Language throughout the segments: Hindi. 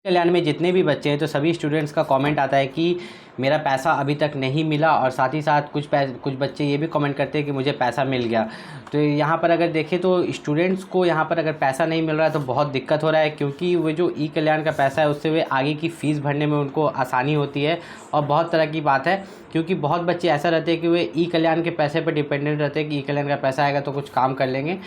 कल्याण में जितने भी बच्चे हैं तो सभी स्टूडेंट्स का कमेंट आता है कि मेरा पैसा अभी तक नहीं मिला, और साथ ही साथ कुछ बच्चे ये भी कमेंट करते हैं कि मुझे पैसा मिल गया। तो यहाँ पर अगर देखें तो स्टूडेंट्स को यहाँ पर अगर पैसा नहीं मिल रहा है तो बहुत दिक्कत हो रहा है, क्योंकि वो जो ई कल्याण का पैसा है उससे वे आगे की फ़ीस भरने में उनको आसानी होती है। और बहुत तरह की बात है, क्योंकि बहुत बच्चे ऐसा रहते हैं कि वे ई कल्याण के पैसे पर डिपेंडेंट रहते हैं कि ई कल्याण का पैसा आएगा तो कुछ काम कर लेंगे।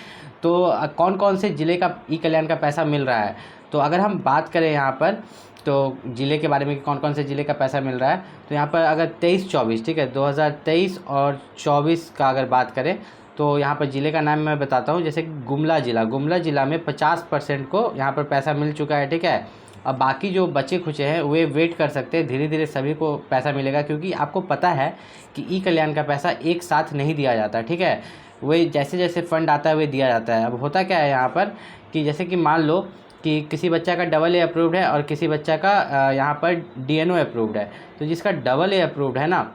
तो कौन कौन से ज़िले का ई कल्याण का पैसा मिल रहा है, तो अगर हम बात करें यहाँ पर तो ज़िले के बारे में कि कौन कौन से ज़िले का पैसा मिल रहा है, तो यहाँ पर अगर 23-24, ठीक है, 2023 और 24 का अगर बात करें तो यहाँ पर ज़िले का नाम मैं बताता हूँ। जैसे गुमला ज़िला में 50% को यहाँ पर पैसा मिल चुका है, ठीक है। अब बाकी जो बचे खुचे हैं वे वेट कर सकते हैं, धीरे धीरे सभी को पैसा मिलेगा, क्योंकि आपको पता है कि ई कल्याण का पैसा एक साथ नहीं दिया जाता, ठीक है। वही जैसे जैसे फंड आता है वे दिया जाता है। अब होता क्या है यहाँ पर कि जैसे कि मान लो कि किसी बच्चा का AA अप्रूव्ड है और किसी बच्चा का यहाँ पर DNO अप्रूव्ड है, तो जिसका AA अप्रूव्ड है ना,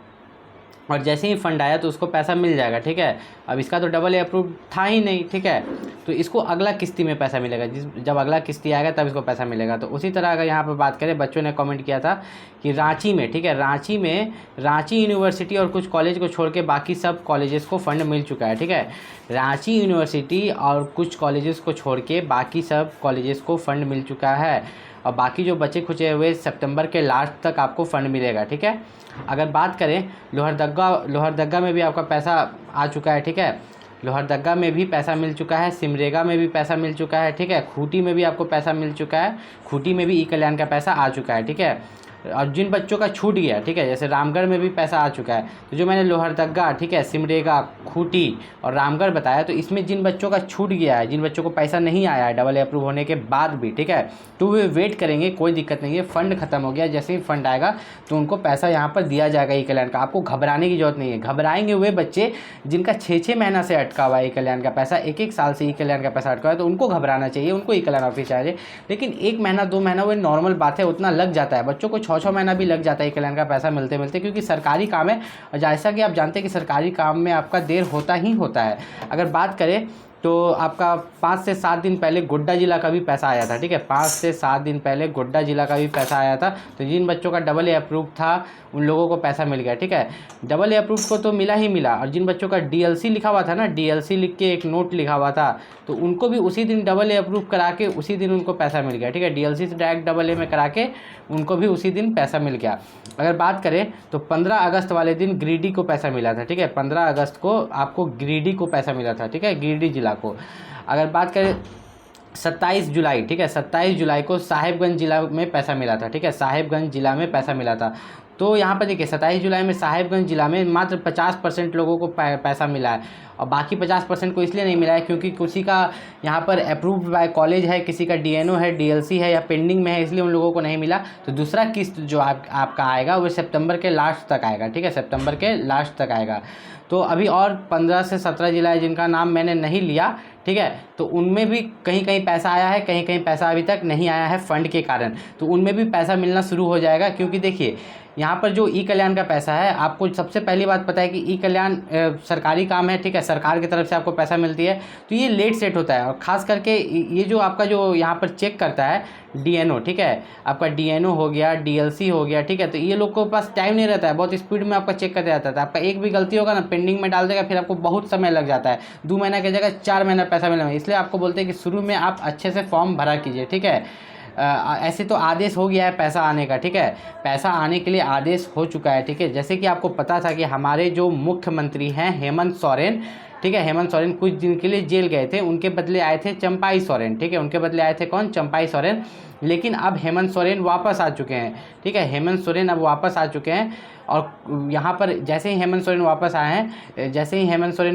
और जैसे ही फ़ंड आया तो उसको पैसा मिल जाएगा, ठीक है। अब इसका तो AA अप्रूव्ड था ही नहीं, ठीक है, तो इसको अगला किस्ती में पैसा मिलेगा। जब अगला किस्ती आएगा तब इसको पैसा मिलेगा। तो उसी तरह अगर यहाँ पर बात करें, बच्चों ने कमेंट किया था कि रांची में, ठीक है, रांची यूनिवर्सिटी और कुछ कॉलेज को छोड़ के बाकी सब कॉलेजेस को फ़ंड मिल चुका है, ठीक है। रांची यूनिवर्सिटी और कुछ कॉलेजेस को छोड़ के बाकी सब कॉलेजेस को फ़ंड मिल चुका है, और बाकी जो बचे खुचे हुए सितंबर के लास्ट तक आपको फ़ंड मिलेगा, ठीक है। अगर बात करें लोहरदग्गा में भी आपका पैसा आ चुका है, ठीक है। लोहरदग्गा में भी पैसा मिल चुका है, सिमरेगा में भी पैसा मिल चुका है, ठीक है। खूंटी में भी आपको पैसा मिल चुका है, खूंटी में भी ई कल्याण का पैसा आ चुका है, ठीक है। और जिन बच्चों का छूट गया, ठीक है, जैसे रामगढ़ में भी पैसा आ चुका है, तो जो मैंने लोहरदग्गा, ठीक है, सिमरेगा, खूंटी और रामगढ़ बताया, तो इसमें जिन बच्चों का छूट गया है, जिन बच्चों को पैसा नहीं आया है AA अप्रूव होने के बाद भी, ठीक है, तो वे वेट करेंगे, कोई दिक्कत नहीं है। फ़ंड ख़त्म हो गया, जैसे ही फ़ंड आएगा तो उनको पैसा यहाँ पर दिया जाएगा ई कल्याण का। आपको घबराने की जरूरत नहीं है। घबराएंगे वे बच्चे जिनका 6-6 महीना से अटका हुआ है ई कल्याण का पैसा, 1-1 साल से ई कल्याण का पैसा अटका हुआ है, तो उनको घबराना चाहिए, उनको ई कल्याण ऑफिस चाहिए। लेकिन 1 महीना 2 महीना वो नॉर्मल बात है, उतना लग जाता है। बच्चों को 6-6 महीना भी लग जाता है ई कल्याण का पैसा मिलते मिलते, क्योंकि सरकारी काम है। और जैसा कि आप जानते हैं कि सरकारी काम में आपका देर होता ही होता है। अगर बात करें तो आपका 5 से 7 दिन पहले गोड्डा जिला का भी पैसा आया था, ठीक है, 5 से 7 दिन पहले गोड्डा जिला का भी पैसा आया था। तो जिन बच्चों का AA अप्रूव था उन लोगों को पैसा मिल गया, ठीक है। AA अप्रूव को तो मिला ही मिला, और जिन बच्चों का DLC लिखा हुआ था ना, DLC लिख के एक नोट लिखा हुआ था, तो उनको भी उसी दिन AA अप्रूव करा के उसी दिन उनको पैसा मिल गया, ठीक है। DLC से डायरेक्ट AA में करा के उनको भी उसी दिन पैसा मिल गया। अगर बात करें तो 15 अगस्त वाले दिन गिरिडीह को पैसा मिला था, ठीक है, 15 अगस्त को आपको गिरिडीह को पैसा मिला था, ठीक है, गिरिडीह जिला को। अगर बात करें 27 जुलाई, ठीक है, 27 जुलाई को साहिबगंज जिला में पैसा मिला था, ठीक है, साहिबगंज जिला में पैसा मिला था। तो यहाँ पर देखिए 27 जुलाई में साहिबगंज जिला में मात्र 50% लोगों को पैसा मिला है, और बाकी 50% को इसलिए नहीं मिला है क्योंकि किसी का यहाँ पर अप्रूव्ड बाय कॉलेज है, किसी का DNO है, DLC है या पेंडिंग में है, इसलिए उन लोगों को नहीं मिला। तो दूसरा किस्त जो आपका आएगा वो सितंबर के लास्ट तक आएगा, ठीक है, सितंबर के लास्ट तक आएगा। तो अभी और 15 से 17 जिला है जिनका नाम मैंने नहीं लिया, ठीक है, तो उनमें भी कहीं कहीं पैसा आया है, कहीं कहीं पैसा अभी तक नहीं आया है फ़ंड के कारण, तो उनमें भी पैसा मिलना शुरू हो जाएगा। क्योंकि देखिए यहाँ पर जो ई कल्याण का पैसा है, आपको सबसे पहली बात पता है कि ई कल्याण सरकारी काम है, ठीक है, सरकार की तरफ से आपको पैसा मिलती है, तो ये लेट सेट होता है। और ख़ास करके ये जो आपका जो यहाँ पर चेक करता है DNO, ठीक है, आपका DNO हो गया, DLC हो गया, ठीक है, तो ये लोग को पास टाइम नहीं रहता है, बहुत स्पीड में आपका चेक करते रहता है। आपका एक भी गलती होगा ना, पेंडिंग में डाल देगा, फिर आपको बहुत समय लग जाता है, 2 महीना की जगह 4 महीना पैसा मिलेगा। इसलिए आपको बोलते हैं कि शुरू में आप अच्छे से फॉर्म भरा कीजिए, ठीक है। ऐसे तो आदेश हो गया है पैसा आने का, ठीक है, पैसा आने के लिए आदेश हो चुका है, ठीक है। जैसे कि आपको पता था कि हमारे जो मुख्यमंत्री हैं हेमंत सोरेन, ठीक है, हेमंत सोरेन कुछ दिन के लिए जेल गए थे, उनके बदले आए थे चंपाई सोरेन, ठीक है, उनके बदले आए थे कौन? चंपाई सोरेन। लेकिन अब हेमंत सोरेन वापस आ चुके हैं, ठीक है, हेमंत सोरेन अब वापस आ चुके हैं। और यहाँ पर जैसे ही हेमंत सोरेन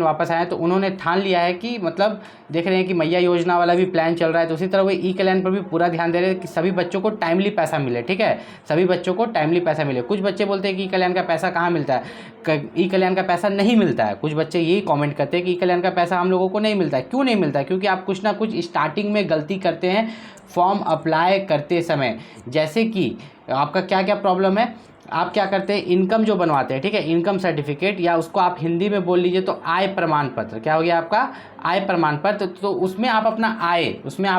वापस आए हैं तो उन्होंने ठान लिया है कि मतलब देख रहे हैं कि मैया योजना वाला भी प्लान चल रहा है, तो उसी तरह वो ई कल्याण पर भी पूरा ध्यान दे रहे हैं कि सभी बच्चों को टाइमली पैसा मिले, ठीक है, सभी बच्चों को टाइमली पैसा मिले। कुछ बच्चे बोलते हैं कि ई कल्याण का पैसा कहाँ मिलता है, ई कल्याण का पैसा नहीं मिलता है। कुछ बच्चे यही कॉमेंट करते हैं कि ई कल्याण का पैसा हम लोगों को नहीं मिलता है। क्यों नहीं मिलता है? क्योंकि आप कुछ ना कुछ स्टार्टिंग में गलती करते हैं फॉर्म अप्लाई करते समय। जैसे कि आपका क्या क्या प्रॉब्लम है, आप क्या करते हैं, इनकम जो बनवाते हैं, ठीक है, इनकम सर्टिफिकेट, या उसको आप हिंदी में बोल लीजिए तो आय प्रमाण पत्र। क्या हो गया आपका? आय प्रमाण पत्र, तो उसमें आप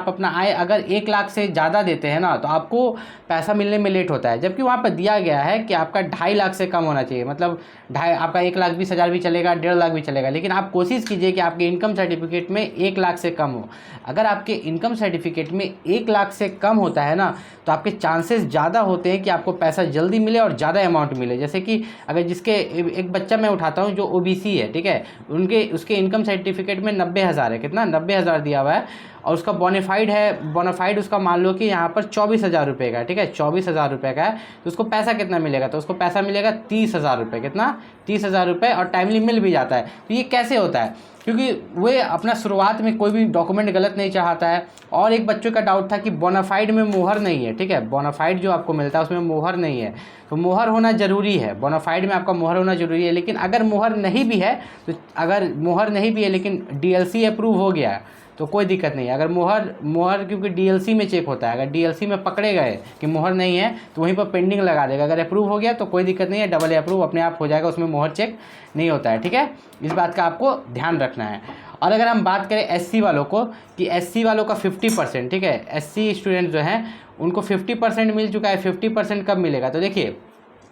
अपना आय अगर 1 लाख से ज़्यादा देते हैं ना तो आपको पैसा मिलने में लेट होता है। जबकि वहाँ पर दिया गया है कि आपका 2.5 लाख से कम होना चाहिए, मतलब आपका 1,20,000 भी चलेगा, 1.5 लाख भी चलेगा, लेकिन आप कोशिश कीजिए कि आपके इनकम सर्टिफिकेट में 1 लाख से कम हो। अगर आपके इनकम सर्टिफिकेट में 1 लाख से कम होता है ना तो आपके चांसेस ज़्यादा होते हैं कि आपको पैसा जल्दी मिले और ज़्यादा अमाउंट मिले। जैसे कि अगर जिसके एक बच्चा मैं उठाता हूँ जो ओबीसी है, ठीक है, उसके इनकम सर्टिफिकेट में 90,000 है, कितना 90,000 दिया हुआ है, और उसका बोनाफाइड है, बोनाफाइड उसका मान लो कि यहाँ पर 24,000 रुपये का है, ठीक है, 24,000 रुपये का है, तो उसको पैसा कितना मिलेगा, तो उसको पैसा मिलेगा 30,000 रुपये, कितना 30,000 रुपये, और टाइमली मिल भी जाता है। तो ये कैसे होता है, क्योंकि वे अपना शुरुआत में कोई भी डॉक्यूमेंट गलत नहीं चढ़ाता है। और एक बच्चों का डाउट था कि बोनाफाइड में मोहर नहीं है, ठीक है, बोनाफाइड जो आपको मिलता है उसमें मोहर नहीं है, तो मोहर होना ज़रूरी है, बोनाफाइड में आपका मोहर होना ज़रूरी है। लेकिन अगर मोहर नहीं भी है लेकिन डीएलसी अप्रूव हो गया तो कोई दिक्कत नहीं है। अगर मोहर क्योंकि डीएलसी में चेक होता है, अगर डीएलसी में पकड़े गए कि मोहर नहीं है तो वहीं पर पेंडिंग लगा देगा। अगर अप्रूव हो गया तो कोई दिक्कत नहीं है, डबल अप्रूव अपने आप हो जाएगा, उसमें मोहर चेक नहीं होता है, ठीक है, इस बात का आपको ध्यान रखना है। और अगर हम बात करें एससी वालों को, कि एससी वालों का 50%, ठीक है, एससी स्टूडेंट जो हैं उनको 50% मिल चुका है। 50% कब मिलेगा, तो देखिए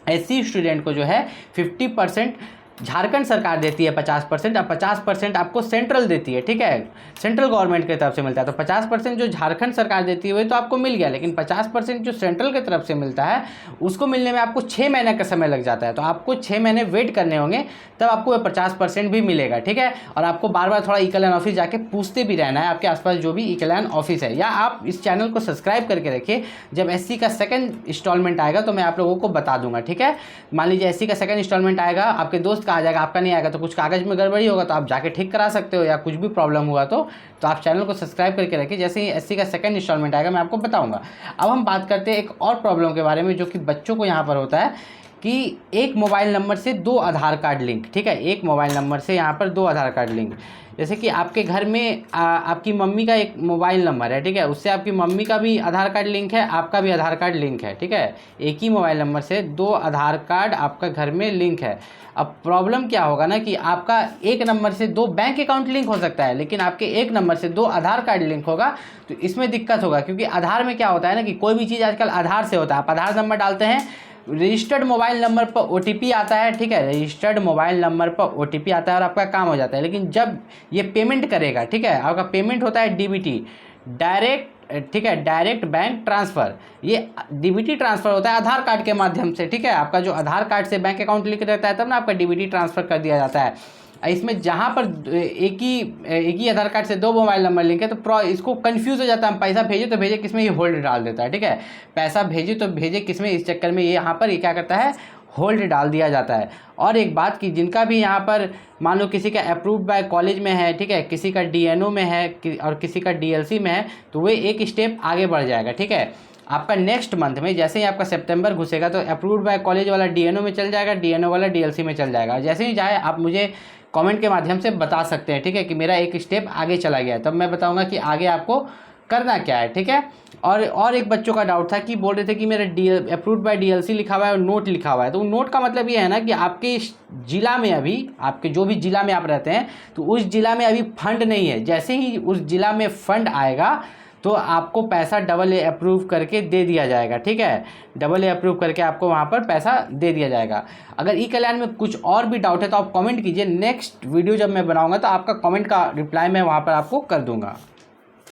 एससी स्टूडेंट को जो है 50% झारखंड सरकार देती है 50%, और 50% आपको सेंट्रल देती है, ठीक है, सेंट्रल गवर्नमेंट की तरफ से मिलता है। तो 50% जो झारखंड सरकार देती है वही तो आपको मिल गया, लेकिन 50% जो सेंट्रल की तरफ से मिलता है उसको मिलने में आपको 6 महीने का समय लग जाता है। तो आपको 6 महीने वेट करने होंगे, तब आपको 50% भी मिलेगा, ठीक है। और आपको बार बार थोड़ा ई-कल्याण ऑफिस जाके पूछते भी रहना है, आपके आसपास जो भी ई-कल्याण ऑफिस है, या आप इस चैनल को सब्सक्राइब करके रखिए। जब एससी का सेकंड इंस्टॉलमेंट आएगा तो मैं आप लोगों को बता दूंगा, ठीक है। मान लीजिए एससी का सेकंड इंस्टॉलमेंट आएगा, आपके दोस्त का आ जाएगा, आपका नहीं आएगा, तो कुछ कागज़ में गड़बड़ी होगा तो आप जाके ठीक करा सकते हो, या कुछ भी प्रॉब्लम हुआ तो आप चैनल को सब्सक्राइब करके रखिए। जैसे ही एससी का सेकंड इंस्टॉलमेंट आएगा मैं आपको बताऊंगा। अब हम बात करते हैं एक और प्रॉब्लम के बारे में जो कि बच्चों को यहाँ पर होता है, कि एक मोबाइल नंबर से 2 आधार कार्ड लिंक, ठीक है, एक मोबाइल नंबर से यहाँ पर 2 आधार कार्ड लिंक। जैसे कि आपके घर में आपकी मम्मी का एक मोबाइल नंबर है, ठीक है, उससे आपकी मम्मी का भी आधार कार्ड लिंक है, आपका भी आधार कार्ड लिंक है, ठीक है, एक ही मोबाइल नंबर से 2 आधार कार्ड आपका घर में लिंक है। अब प्रॉब्लम क्या होगा ना कि आपका एक नंबर से 2 बैंक अकाउंट लिंक हो सकता है, लेकिन आपके एक नंबर से 2 आधार कार्ड लिंक होगा, तो इसमें दिक्कत होगा। क्योंकि आधार में क्या होता है ना कि कोई भी चीज़ आजकल आधार से होता है। आप आधार नंबर डालते हैं, रजिस्टर्ड मोबाइल नंबर पर ओटीपी आता है, ठीक है, रजिस्टर्ड मोबाइल नंबर पर ओटीपी आता है और आपका काम हो जाता है। लेकिन जब ये पेमेंट करेगा, ठीक है, आपका पेमेंट होता है डीबीटी, डायरेक्ट, ठीक है, डायरेक्ट बैंक ट्रांसफ़र, ये डीबीटी ट्रांसफ़र होता है आधार कार्ड के माध्यम से, ठीक है। आपका जो आधार कार्ड से बैंक अकाउंट लिंक रहता है तब ना आपका डीबीटी ट्रांसफ़र कर दिया जाता है। इसमें जहाँ पर एक ही आधार कार्ड से 2 मोबाइल नंबर लिंक है तो इसको कंफ्यूज हो जाता है, हम पैसा भेजे तो भेजे किस में, ये होल्ड डाल देता है, ठीक है, पैसा भेजे तो भेजे किस में, इस चक्कर में ये यहाँ पर ये क्या करता है, होल्ड डाल दिया जाता है। और एक बात कि जिनका भी यहाँ पर मान लो किसी का अप्रूव्ड बाय कॉलेज में है, ठीक है, किसी का डीएनओ में है और किसी का डीएलसी में है, तो वे एक स्टेप आगे बढ़ जाएगा, ठीक है। आपका नेक्स्ट मंथ में जैसे ही आपका सितंबर घुसेगा तो अप्रूव्ड बाय कॉलेज वाला डीएनओ में चल जाएगा, डीएनओ वाला डीएलसी में चल जाएगा। जैसे ही जाए आप मुझे कमेंट के माध्यम से बता सकते हैं, ठीक है, कि मेरा एक स्टेप आगे चला गया है, तब मैं बताऊंगा कि आगे आपको करना क्या है, ठीक है। और एक बच्चों का डाउट था कि बोल रहे थे कि मेरा अप्रूव्ड बाय डीएलसी लिखा हुआ है और नोट लिखा हुआ है। तो नोट का मतलब ये है ना कि आपके जिला में अभी, आपके जो भी जिला में आप रहते हैं तो उस जिला में अभी फंड नहीं है। जैसे ही उस जिला में फंड आएगा तो आपको पैसा डबल अप्रूव करके दे दिया जाएगा, ठीक है, डबल अप्रूव करके आपको वहाँ पर पैसा दे दिया जाएगा। अगर ई-कल्याण में कुछ और भी डाउट है तो आप कमेंट कीजिए, नेक्स्ट वीडियो जब मैं बनाऊँगा तो आपका कमेंट का रिप्लाई मैं वहाँ पर आपको कर दूँगा।